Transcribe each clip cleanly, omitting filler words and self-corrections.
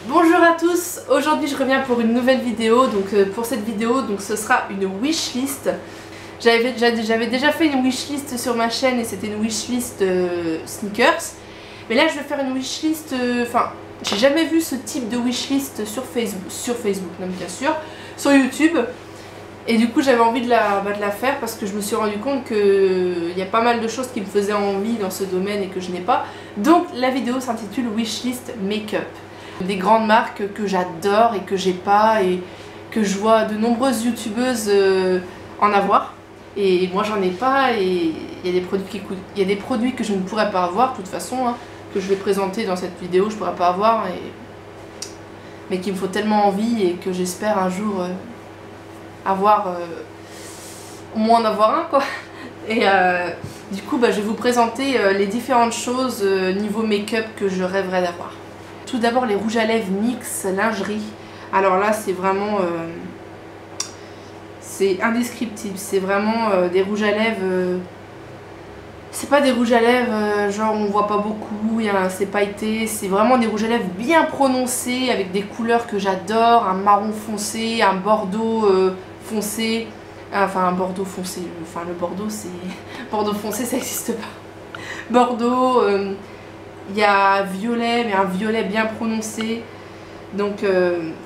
Bonjour à tous, aujourd'hui je reviens pour une nouvelle vidéo. Donc pour cette vidéo, ce sera une wishlist. J'avais déjà fait une wishlist sur ma chaîne et c'était une wishlist sneakers. Mais là je vais faire une wishlist, enfin j'ai jamais vu ce type de wishlist sur Facebook, non, bien sûr, sur YouTube. Et du coup j'avais envie de la faire parce que je me suis rendu compte qu'il y a pas mal de choses qui me faisaient envie dans ce domaine et que je n'ai pas. Donc la vidéo s'intitule Wishlist Make-up. Des grandes marques que j'adore et que j'ai pas et que je vois de nombreuses youtubeuses en avoir. Et moi j'en ai pas et il y a des produits qui coûtent. Il y a des produits que je ne pourrais pas avoir de toute façon, hein, que je vais présenter dans cette vidéo, je pourrais pas avoir, mais qu'il me faut tellement envie et que j'espère un jour avoir au moins en avoir un quoi. Et du coup je vais vous présenter les différentes choses niveau make-up que je rêverais d'avoir. Tout d'abord les rouges à lèvres NYX lingerie. Alors là c'est vraiment c'est indescriptible, c'est vraiment des rouges à lèvres c'est pas des rouges à lèvres genre on voit pas beaucoup, c'est pailleté, c'est vraiment des rouges à lèvres bien prononcés avec des couleurs que j'adore, un marron foncé, un bordeaux foncé, enfin un bordeaux foncé, enfin le bordeaux c'est bordeaux foncé ça n'existe pas, bordeaux, il y a violet mais un violet bien prononcé. Donc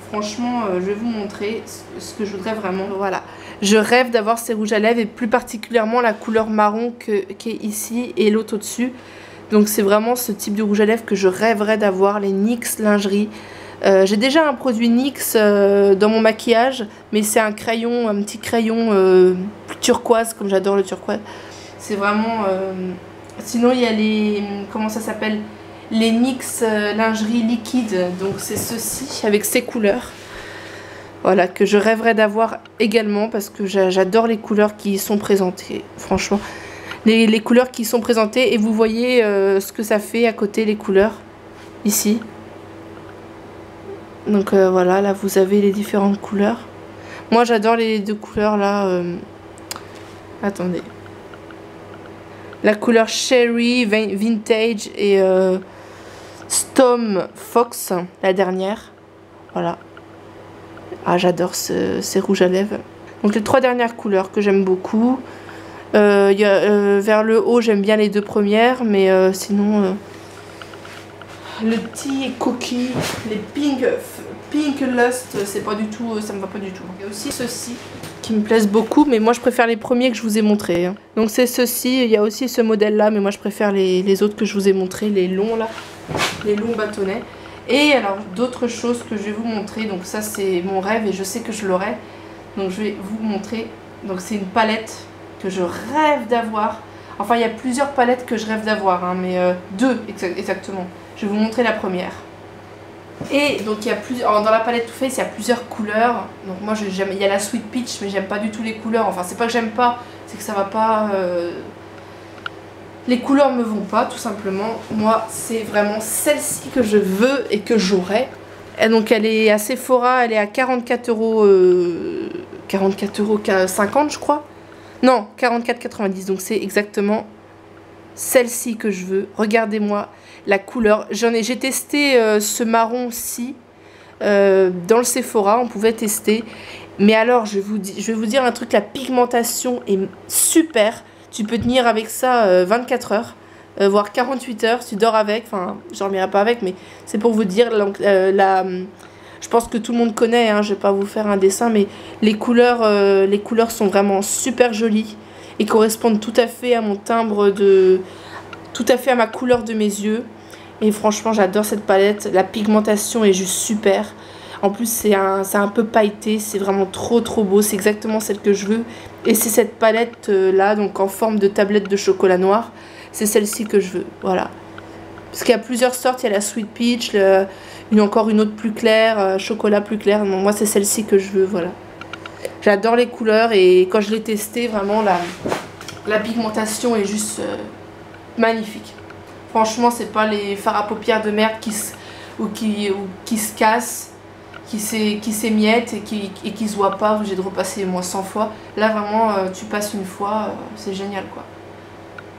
franchement je vais vous montrer ce que je voudrais vraiment. Voilà, je rêve d'avoir ces rouges à lèvres et plus particulièrement la couleur marron qui est ici et l'autre au-dessus. Donc c'est vraiment ce type de rouge à lèvres que je rêverais d'avoir, les NYX lingerie. J'ai déjà un produit NYX dans mon maquillage, mais c'est un crayon, un petit crayon turquoise, comme j'adore le turquoise. C'est vraiment... Sinon il y a les... comment ça s'appelle ? Les NYX lingerie liquide, donc c'est ceci avec ces couleurs. Voilà, que je rêverais d'avoir également parce que j'adore les couleurs qui y sont présentées, franchement. Les couleurs qui sont présentées et vous voyez ce que ça fait à côté les couleurs, ici. Donc voilà, là vous avez les différentes couleurs. Moi j'adore les deux couleurs là. Attendez. La couleur Cherry Vintage et Storm Fox, la dernière. Voilà. Ah j'adore ces rouges à lèvres. Donc les trois dernières couleurs que j'aime beaucoup. Vers le haut j'aime bien les deux premières, mais sinon... le tea cookie, les pink lust, c'est pas du tout, ça me va pas du tout. Il y a aussi ceux-ci qui me plaisent beaucoup, mais moi je préfère les premiers que je vous ai montrés. Hein. Donc c'est ceux-ci, il y a aussi ce modèle là, mais moi je préfère les autres que je vous ai montrés, les longs là, les longs bâtonnets. Et alors d'autres choses que je vais vous montrer, donc ça c'est mon rêve et je sais que je l'aurai. Donc je vais vous montrer, donc c'est une palette que je rêve d'avoir. Enfin il y a plusieurs palettes que je rêve d'avoir, hein, mais deux exactement. Je vais vous montrer la première. Et donc il y a plusieurs, dans la palette Too Faced il y a plusieurs couleurs. Donc moi il y a la Sweet Peach mais j'aime pas du tout les couleurs. Enfin c'est pas que j'aime pas, c'est que ça va pas... Les couleurs me vont pas tout simplement. Moi c'est vraiment celle-ci que je veux et que j'aurai. Et donc elle est à Sephora, elle est à 44 €, 44,50 € je crois. Non, 44,90 €, donc c'est exactement celle-ci que je veux. Regardez-moi la couleur. J'ai testé ce marron-ci dans le Sephora, on pouvait tester. Mais alors, je vais vous dire un truc, la pigmentation est super. Tu peux tenir avec ça 24 heures, voire 48 heures, tu dors avec. Enfin, je dormirai pas avec, mais c'est pour vous dire, je pense que tout le monde connaît, hein, je vais pas vous faire un dessin, mais les couleurs sont vraiment super jolies et correspondent tout à fait à mon timbre tout à fait à ma couleur de mes yeux. Et franchement j'adore cette palette, la pigmentation est juste super. En plus c'est un peu pailleté, c'est vraiment trop beau, c'est exactement celle que je veux. Et c'est cette palette là, donc en forme de tablette de chocolat noir, c'est celle-ci que je veux, voilà. Parce qu'il y a plusieurs sortes, il y a la Sweet Peach, encore une autre plus claire, chocolat plus clair. Non, moi c'est celle-ci que je veux, voilà. J'adore les couleurs et quand je l'ai testé, vraiment la pigmentation est juste magnifique. Franchement c'est pas les fards à paupières de merde qui se cassent, qui s'émiettent et qui se voient pas, j'ai de repasser moi 100 fois. Là vraiment tu passes une fois, c'est génial quoi.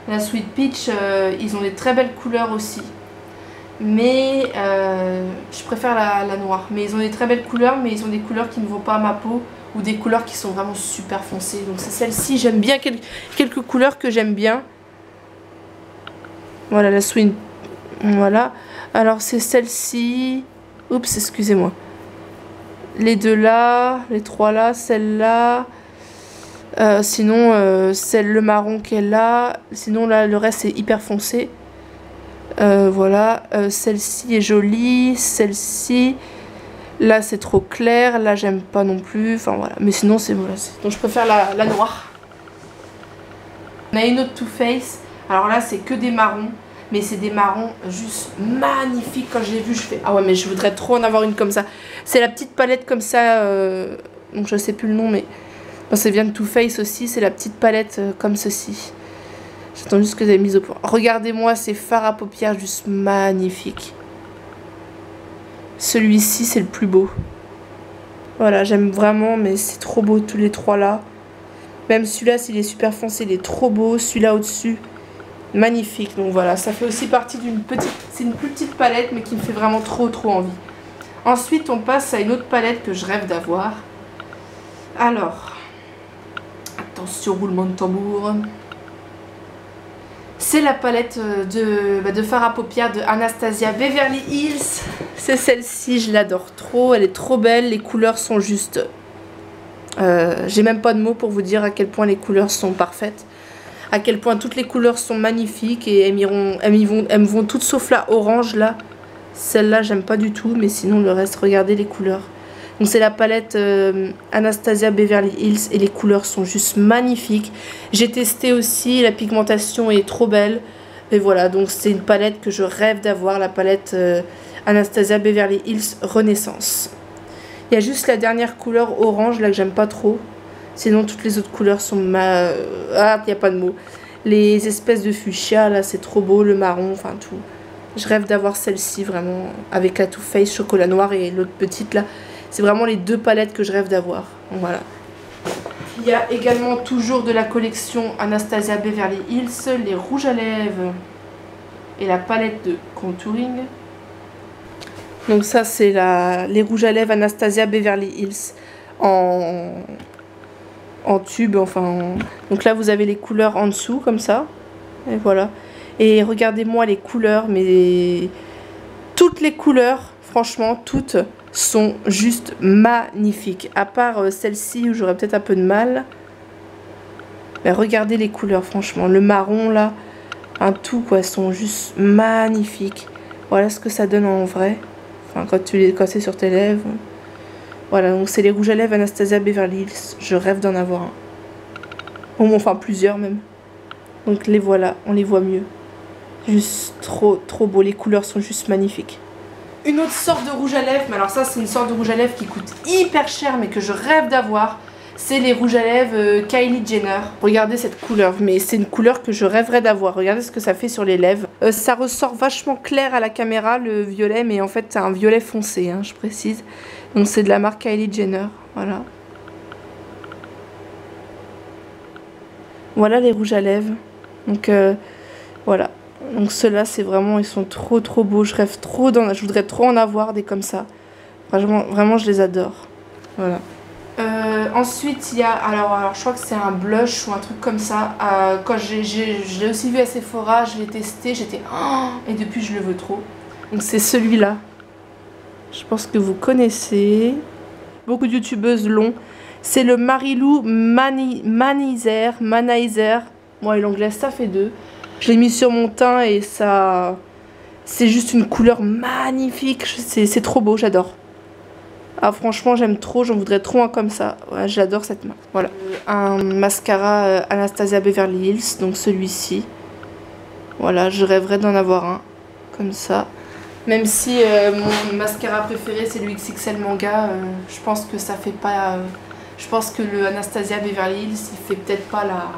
La Sweet Peach, ils ont des très belles couleurs aussi. Mais je préfère la noire. Mais ils ont des très belles couleurs, mais ils ont des couleurs qui ne vont pas à ma peau. Ou des couleurs qui sont vraiment super foncées. Donc c'est celle-ci, j'aime bien quelques couleurs que j'aime bien. Voilà la Swing. Voilà. Alors c'est celle-ci. Oups, excusez-moi. Les deux là, les trois là, celle-là. Sinon, le marron qui est là. Sinon là, le reste est hyper foncé. Voilà. Celle-ci est jolie. Celle-ci. Là c'est trop clair, là j'aime pas non plus, enfin voilà, mais sinon c'est voilà. Donc je préfère la noire. On a une autre Too Faced, alors là c'est que des marrons, mais c'est des marrons juste magnifiques. Quand je l'ai vu je fais ah ouais mais je voudrais trop en avoir une comme ça. C'est la petite palette comme ça, donc je sais plus le nom mais bon, ça vient de Too Faced aussi, c'est la petite palette comme ceci. J'attends juste que vous avez mis au point. Regardez-moi ces fards à paupières juste magnifiques. Celui-ci c'est le plus beau. Voilà, j'aime vraiment, mais c'est trop beau tous les trois là. Même celui-là s'il est super foncé, il est trop beau. Celui-là au-dessus, magnifique. Donc voilà, ça fait aussi partie d'une petite... C'est une plus petite palette, mais qui me fait vraiment trop envie. Ensuite, on passe à une autre palette que je rêve d'avoir. Alors, attention, roulement de tambour. C'est la palette de fard à paupières de Anastasia Beverly Hills. C'est celle-ci, je l'adore trop. Elle est trop belle. Les couleurs sont juste... j'ai même pas de mots pour vous dire à quel point les couleurs sont parfaites. À quel point toutes les couleurs sont magnifiques. Et elles me vont toutes sauf la orange là. Celle-là, j'aime pas du tout. Mais sinon, le reste, regardez les couleurs. Donc c'est la palette Anastasia Beverly Hills et les couleurs sont juste magnifiques. J'ai testé aussi, la pigmentation est trop belle. Et voilà, donc c'est une palette que je rêve d'avoir, la palette Anastasia Beverly Hills Renaissance. Il y a juste la dernière couleur orange là que j'aime pas trop. Sinon toutes les autres couleurs sont ah, il n'y a pas de mots. Les espèces de fuchsia là, c'est trop beau, le marron, enfin tout. Je rêve d'avoir celle-ci vraiment avec la Too Faced chocolat noir et l'autre petite là. C'est vraiment les deux palettes que je rêve d'avoir. Voilà. Il y a également toujours de la collection Anastasia Beverly Hills, les rouges à lèvres et la palette de contouring. Donc ça c'est les rouges à lèvres Anastasia Beverly Hills en tube. Enfin, donc là vous avez les couleurs en dessous comme ça. Et voilà. Et regardez-moi les couleurs, mais toutes les couleurs, franchement toutes sont juste magnifiques. À part celle-ci où j'aurais peut-être un peu de mal. Mais regardez les couleurs, franchement. Le marron là, un tout quoi, elles sont juste magnifiques. Voilà ce que ça donne en vrai. Enfin, quand c'est sur tes lèvres. Voilà, donc c'est les rouges à lèvres Anastasia Beverly Hills. Je rêve d'en avoir un. Enfin plusieurs même. Donc les voilà, on les voit mieux. Juste trop beau. Les couleurs sont juste magnifiques. Une autre sorte de rouge à lèvres, mais alors ça c'est une sorte de rouge à lèvres qui coûte hyper cher mais que je rêve d'avoir. C'est les rouges à lèvres Kylie Jenner. Regardez cette couleur, mais c'est une couleur que je rêverais d'avoir. Regardez ce que ça fait sur les lèvres. Ça ressort vachement clair à la caméra le violet, mais en fait c'est un violet foncé, hein, je précise. Donc c'est de la marque Kylie Jenner, voilà. Voilà les rouges à lèvres. Donc voilà. Donc ceux-là, c'est vraiment, ils sont trop beaux. Je rêve trop je voudrais trop en avoir des comme ça. Vraiment, je les adore. Voilà. Ensuite, il y a, alors je crois que c'est un blush ou un truc comme ça. Quand je l'ai aussi vu à Sephora, je l'ai testé, j'étais et depuis je le veux trop. Donc c'est celui-là. Je pense que vous connaissez. Beaucoup de youtubeuses l'ont. C'est le Marilou Manizer. Bon, et l'anglais ça fait deux. Je l'ai mis sur mon teint et ça... C'est juste une couleur magnifique. C'est trop beau, j'adore. Ah franchement, j'aime trop. J'en voudrais trop un comme ça. Ouais, j'adore cette marque. Voilà. Un mascara Anastasia Beverly Hills. Donc celui-ci. Voilà, je rêverais d'en avoir un. Comme ça. Même si mon mascara préféré, c'est le XXL Manga. Je pense que ça fait pas... je pense que le Anastasia Beverly Hills, il fait peut-être pas la...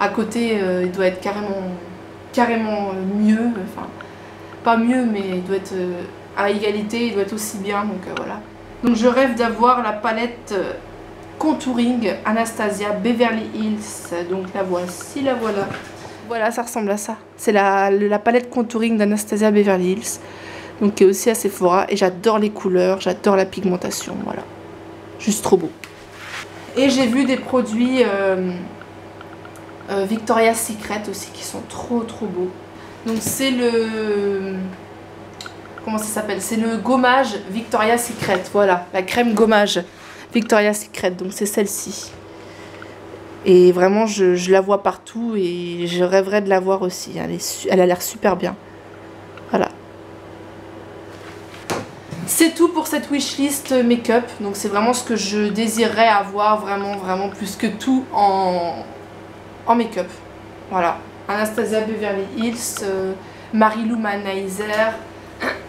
À côté, il doit être carrément mieux, enfin, pas mieux, mais il doit être à égalité, il doit être aussi bien, donc voilà. Donc je rêve d'avoir la palette contouring Anastasia Beverly Hills, donc la voici, la voilà. Voilà, ça ressemble à ça. C'est la palette contouring d'Anastasia Beverly Hills. Donc qui est aussi à Sephora. Et j'adore les couleurs, j'adore la pigmentation. Voilà. Juste trop beau. Et j'ai vu des produits Victoria's Secret aussi qui sont trop beaux. Donc c'est le... Comment ça s'appelle? C'est le gommage Victoria's Secret. Voilà, la crème gommage Victoria's Secret. Donc c'est celle-ci. Et vraiment, je la vois partout et je rêverais de la voir aussi. Elle a l'air super bien. Voilà. C'est tout pour cette wishlist make-up. Donc c'est vraiment ce que je désirerais avoir vraiment plus que tout en make-up. Voilà. Anastasia Beverly Hills, Marilou Manizer,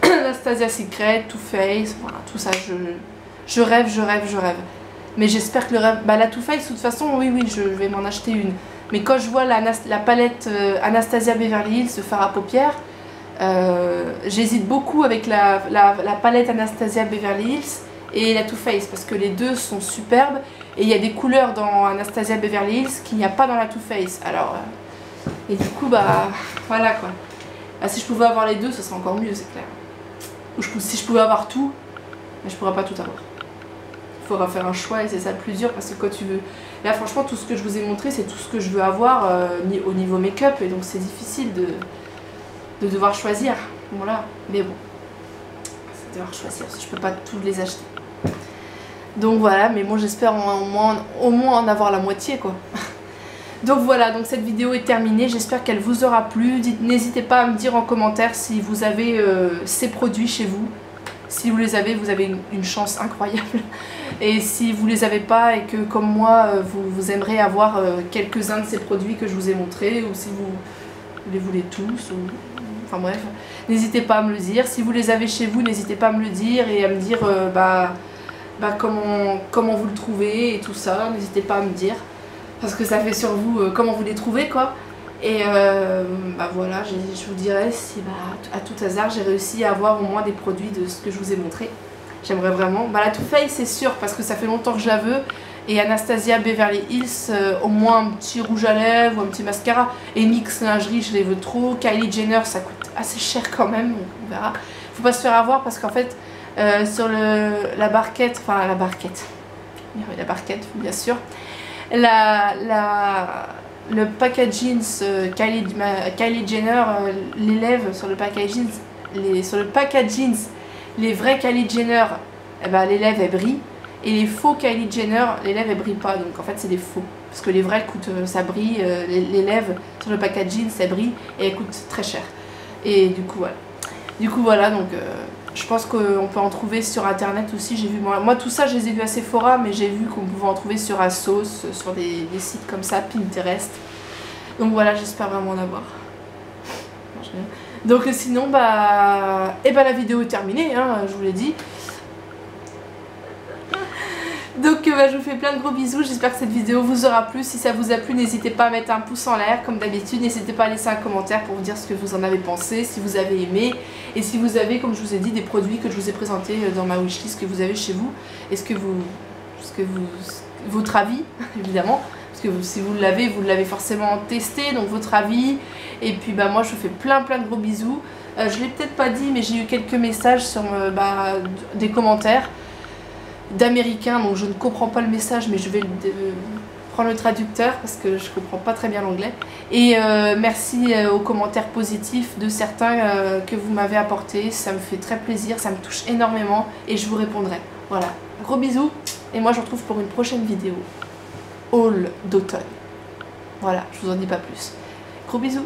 Anastasia Secret, Too Faced. Voilà, tout ça, je rêve. Mais j'espère que le rêve... Bah la Too Faced, de toute façon, oui, je vais m'en acheter une. Mais quand je vois la palette Anastasia Beverly Hills, ce fard à paupières, j'hésite beaucoup avec la palette Anastasia Beverly Hills et la Too Faced. Parce que les deux sont superbes. Et il y a des couleurs dans Anastasia Beverly Hills qu'il n'y a pas dans la Too Faced. Alors... et du coup, bah... voilà quoi. Bah, si je pouvais avoir les deux, ce serait encore mieux, c'est clair. Ou si je pouvais avoir tout, mais je pourrais pas tout avoir. Il faudra faire un choix et c'est ça le plus dur parce que quand tu veux... Là franchement tout ce que je vous ai montré c'est tout ce que je veux avoir au niveau make-up et donc c'est difficile de devoir choisir. Voilà, mais bon, c'est devoir choisir parce que je peux pas tous les acheter. Donc voilà, mais moi j'espère au moins en avoir la moitié quoi. Donc voilà, donc cette vidéo est terminée, j'espère qu'elle vous aura plu. N'hésitez pas à me dire en commentaire si vous avez ces produits chez vous. Si vous les avez, vous avez une chance incroyable. Et si vous les avez pas et que comme moi, vous aimeriez avoir quelques-uns de ces produits que je vous ai montrés, ou si vous les voulez tous, ou... enfin bref, n'hésitez pas à me le dire. Si vous les avez chez vous, n'hésitez pas à me le dire et à me dire comment vous le trouvez et tout ça. N'hésitez pas à me dire. Parce que ça fait sur vous comment vous les trouvez quoi. Et voilà, je vous dirai si à tout hasard j'ai réussi à avoir au moins des produits de ce que je vous ai montré. J'aimerais vraiment. La Too Faced c'est sûr parce que ça fait longtemps que je la veux. Et Anastasia Beverly Hills, au moins un petit rouge à lèvres ou un petit mascara. Et NYX lingerie, je les veux trop. Kylie Jenner, ça coûte assez cher quand même, donc on verra. Faut pas se faire avoir parce qu'en fait, sur la barquette, enfin la barquette, bien sûr. Le packaging Kylie Jenner, les lèvres sur le packaging, les vrais Kylie Jenner, les lèvres elles brillent, et les faux Kylie Jenner, les lèvres elles brillent pas, donc en fait c'est des faux, parce que les vrais coûtent, ça brille, les lèvres sur le packaging ça brille et elles coûtent très cher, et du coup voilà, donc je pense qu'on peut en trouver sur internet aussi. J'ai vu moi tout ça je les ai vus à Sephora, mais j'ai vu qu'on pouvait en trouver sur Asos, sur des sites comme ça, Pinterest. Donc voilà, j'espère vraiment en avoir. Donc sinon la vidéo est terminée, hein, je vous l'ai dit. Donc je vous fais plein de gros bisous, j'espère que cette vidéo vous aura plu. Si ça vous a plu, n'hésitez pas à mettre un pouce en l'air comme d'habitude. N'hésitez pas à laisser un commentaire pour vous dire ce que vous en avez pensé, si vous avez aimé. Et si vous avez, comme je vous ai dit, des produits que je vous ai présentés dans ma wishlist que vous avez chez vous. Votre avis, évidemment. Parce que si vous l'avez forcément testé, donc votre avis. Et puis moi je vous fais plein de gros bisous. Je l'ai peut-être pas dit, mais j'ai eu quelques messages sur des commentaires d'américains, donc je ne comprends pas le message, mais je vais prendre le traducteur parce que je comprends pas très bien l'anglais. Et merci aux commentaires positifs de certains que vous m'avez apportés, ça me fait très plaisir, ça me touche énormément et je vous répondrai. Voilà, gros bisous et moi je vous retrouve pour une prochaine vidéo haul d'automne. Voilà, je vous en dis pas plus. Gros bisous.